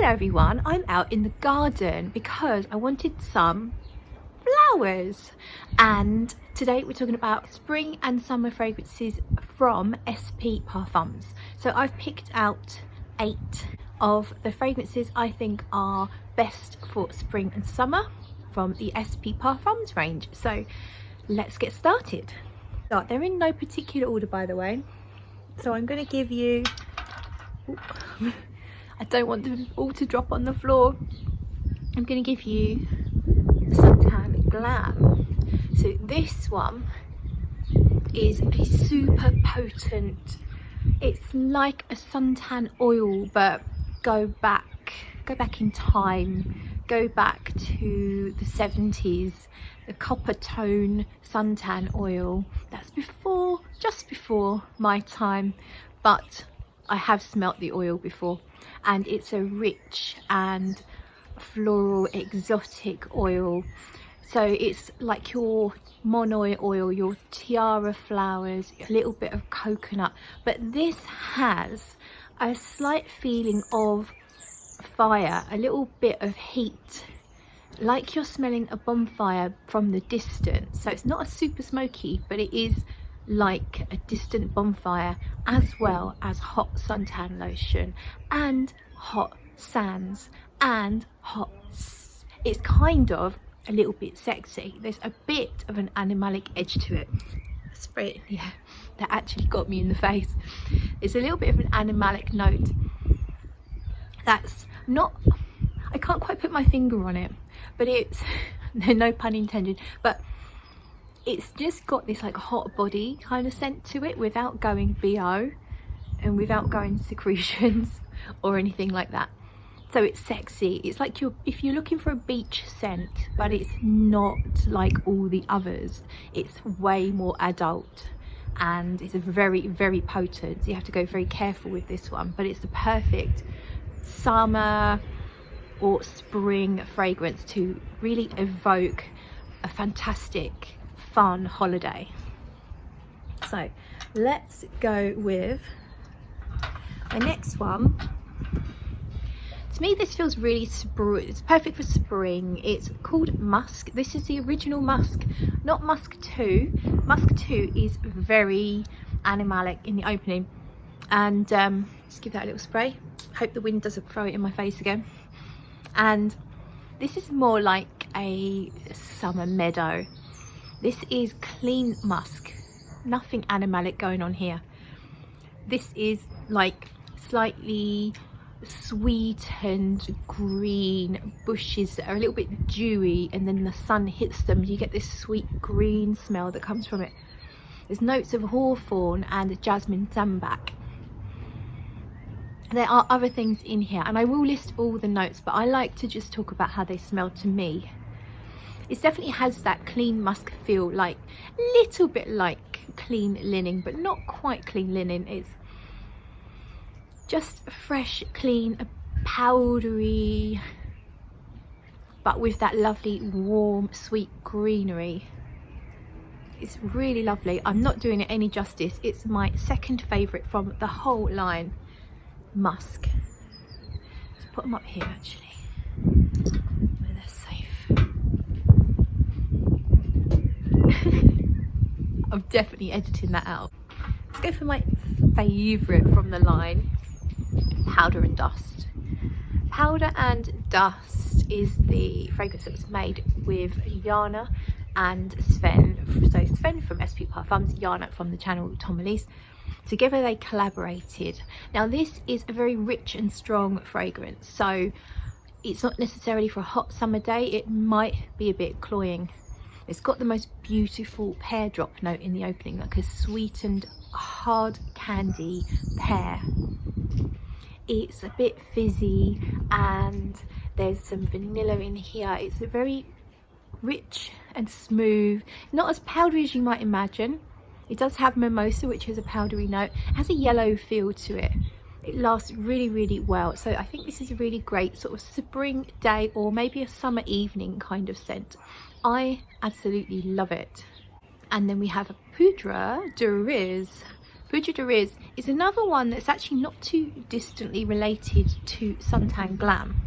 Hello everyone, I'm out in the garden because I wanted some flowers, and today we're talking about spring and summer fragrances from SP Parfums. So I've picked out 8 of the fragrances I think are best for spring and summer from the SP Parfums range. So let's get started. So they're in no particular order, by the way. So I'm going to give you... I don't want them all to drop on the floor. I'm going to give you the Suntan Glam. So this one is a super potent, it's like a suntan oil, but go back in time, go back to the 70s, the copper tone suntan oil. That's just before my time, but I have smelt the oil before, and it's a rich and floral exotic oil. So it's like your monoi oil, your tiara flowers, a little bit of coconut, but this has a slight feeling of fire, a little bit of heat, like you're smelling a bonfire from the distance. So it's not a super smoky, but it is like a distant bonfire, as well as hot suntan lotion and hot sands and it's kind of a little bit sexy. There's a bit of an animalic edge to it. Spray, yeah, that actually got me in the face. It's a little bit of an animalic note that's not, I can't quite put my finger on it, but it's no pun intended, but it's just got this like hot body kind of scent to it without going BO and without going secretions or anything like that. So it's sexy. It's like if you're looking for a beach scent, but it's not like all the others. It's way more adult and it's a very, very potent. So you have to go very careful with this one, but it's the perfect summer or spring fragrance to really evoke a fantastic fun holiday. So let's go with the next one. To me, this feels really spring. It's perfect for spring. It's called Musk. This is the original Musk, not Musk 2. Musk 2 is very animalic in the opening, and just give that a little spray. Hope the wind doesn't throw it in my face again. And this is more like a summer meadow. This is clean musk, nothing animalic going on here. This is like slightly sweetened green bushes that are a little bit dewy, and then the sun hits them, you get this sweet green smell that comes from it. There's notes of hawthorn and jasmine sambac. There are other things in here, and I will list all the notes, but I like to just talk about how they smell to me. It definitely has that clean musk feel, like a little bit like clean linen, but not quite clean linen. It's just fresh, clean, powdery, but with that lovely warm sweet greenery. It's really lovely. I'm not doing it any justice. It's my second favourite from the whole line, Musk. Let's put them up here actually. I'm definitely editing that out. Let's go for my favourite from the line, Powder and Dust. Powder and Dust is the fragrance that was made with Jana and Sven. So Sven from SP Parfums, Jana from the channel Tom Elise. Together they collaborated. Now this is a very rich and strong fragrance, so it's not necessarily for a hot summer day. It might be a bit cloying. It's got the most beautiful pear drop note in the opening, like a sweetened hard candy pear. It's a bit fizzy and there's some vanilla in here. It's a very rich and smooth, not as powdery as you might imagine. It does have mimosa, which is a powdery note. It has a yellow feel to it. It lasts really, really well. So I think this is a really great sort of spring day or maybe a summer evening kind of scent. I absolutely love it. And then we have a Poudre de Riz Poudre de Riz is another one that's actually not too distantly related to Suntan Glam.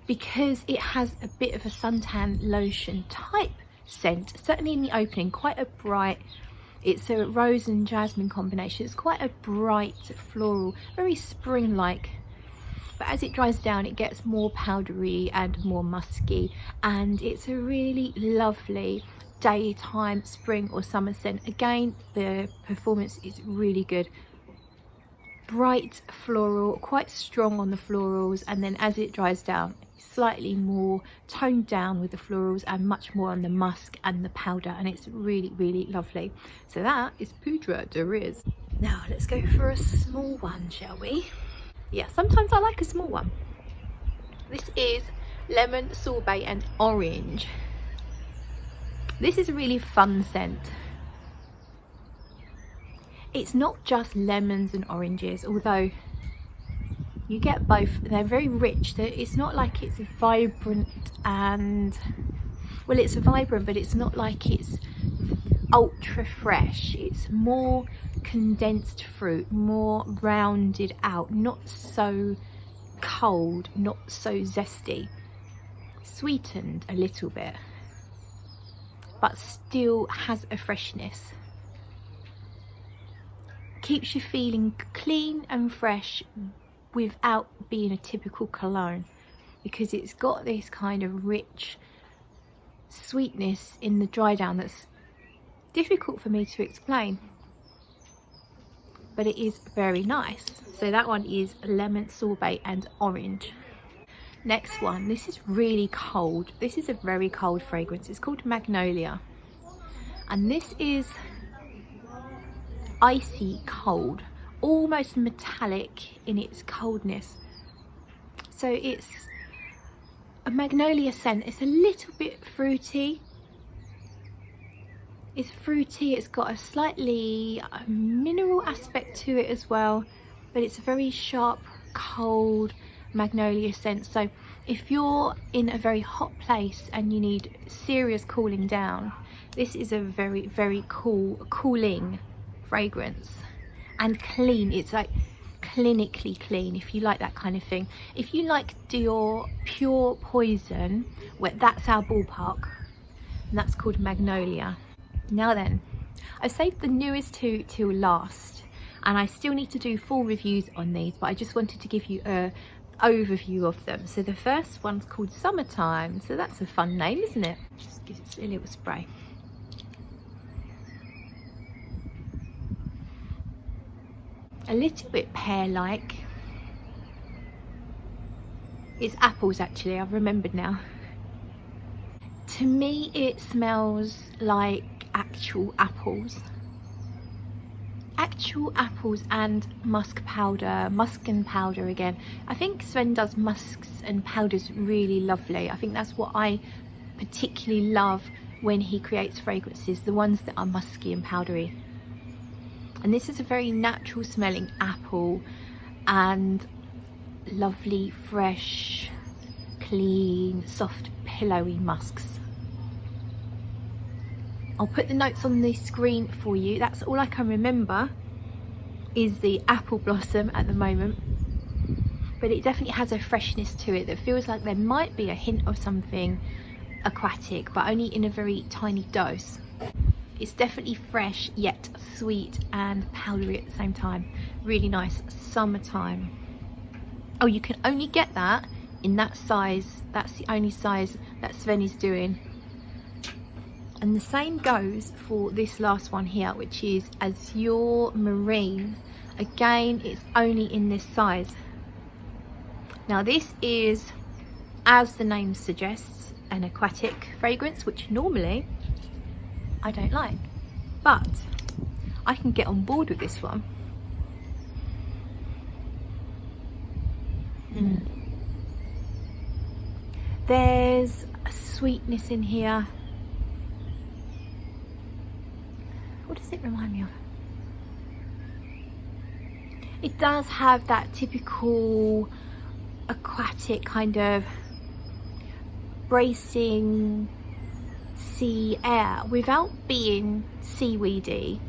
Because it has a bit of a suntan lotion type scent, certainly in the opening, quite a bright, it's a rose and jasmine combination. It's quite a bright floral, very spring-like, but as it dries down it gets more powdery and more musky, and it's a really lovely daytime spring or summer scent. Again, the performance is really good. Bright floral, quite strong on the florals, and then as it dries down slightly more toned down with the florals and much more on the musk and the powder, and it's really, really lovely. So that is Poudre de Riz. Now let's go for a small one, shall we? Yeah, sometimes I like a small one. This is Lemon, Sorbet and Orange. This is a really fun scent. It's not just lemons and oranges, although you get both. They're very rich. It's not like it's vibrant and, well, it's vibrant, but it's not like it's ultra fresh. It's more condensed fruit, more rounded out, not so cold, not so zesty, sweetened a little bit, but still has a freshness. Keeps you feeling clean and fresh without being a typical cologne, because it's got this kind of rich sweetness in the dry down that's difficult for me to explain, but it is very nice. So that one is Lemon, Sorbet and Orange. Next one, this is really cold. This is a very cold fragrance. It's called Magnolia, and this is icy cold, almost metallic in its coldness. So it's a magnolia scent. It's a little bit fruity. It's fruity, it's got a slightly mineral aspect to it as well, but it's a very sharp, cold magnolia scent. So if you're in a very hot place and you need serious cooling down, this is a very, very cooling fragrance. And clean, it's like clinically clean, if you like that kind of thing. If you like Dior Pure Poison, well, that's our ballpark, and that's called Magnolia. Now then, I've saved the newest two till last, and I still need to do full reviews on these, but I just wanted to give you a overview of them. So the first one's called Summertime, so that's a fun name, isn't it? Just give it a little spray. A little bit pear-like. It's apples, actually, I've remembered now. To me it smells like actual apples and musk and powder again. I think Sven does musks and powders really lovely. I think that's what I particularly love when he creates fragrances, the ones that are musky and powdery. And this is a very natural smelling apple and lovely, fresh, clean, soft, pillowy musks. I'll put the notes on the screen for you. That's all I can remember is the apple blossom at the moment. But it definitely has a freshness to it that feels like there might be a hint of something aquatic, but only in a very tiny dose. It's definitely fresh yet sweet and powdery at the same time. Really nice. Summertime. Oh, you can only get that in that size. That's the only size that Sven is doing. And the same goes for this last one here, which is Azur Marine. Again, it's only in this size. Now this is, as the name suggests, an aquatic fragrance, which normally I don't like, but I can get on board with this one. There's a sweetness in here. What does it remind me of? It does have that typical aquatic kind of bracing, sea air without being seaweedy,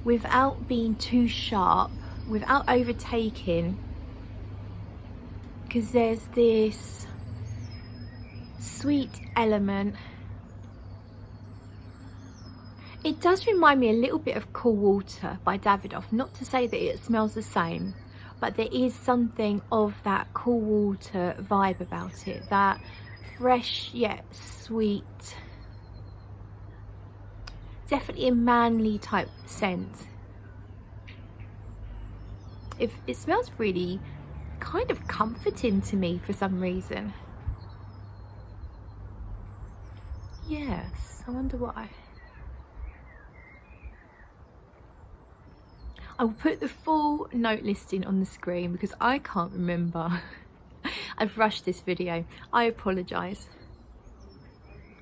without being too sharp, without overtaking, because there's this sweet element. It does remind me a little bit of Cool Water by Davidoff, not to say that it smells the same, but there is something of that Cool Water vibe about it, that fresh yet sweet, definitely a manly type scent. It smells really kind of comforting to me for some reason. Yes, I wonder why. I will put the full note listing on the screen because I can't remember. I've rushed this video, I apologise.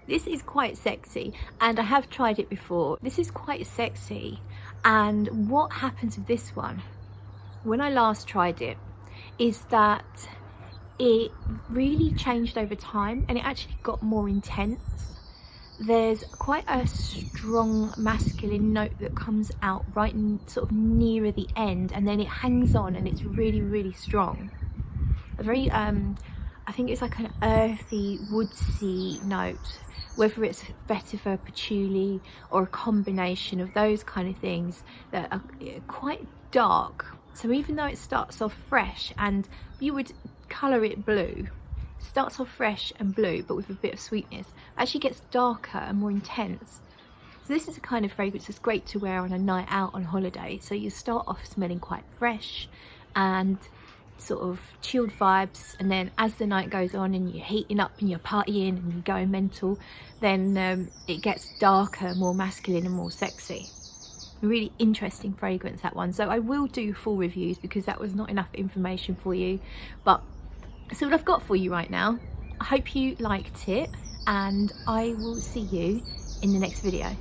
This is quite sexy and I have tried it before. This is quite sexy, and what happens with this one, when I last tried it, is that it really changed over time and it actually got more intense. There's quite a strong masculine note that comes out right in sort of nearer the end, and then it hangs on and it's really, really strong. A very I think it's like an earthy, woodsy note, whether it's vetiver, patchouli, or a combination of those kind of things that are quite dark. So even though it starts off fresh and you would colour it blue, starts off fresh and blue but with a bit of sweetness, actually gets darker and more intense. So this is a kind of fragrance that's great to wear on a night out on holiday. So you start off smelling quite fresh and sort of chilled vibes, and then as the night goes on and you're heating up and you're partying and you're going mental, then it gets darker, more masculine and more sexy. A really interesting fragrance, that one. So I will do full reviews because that was not enough information for you, but so what I've got for you right now. I hope you liked it and I will see you in the next video.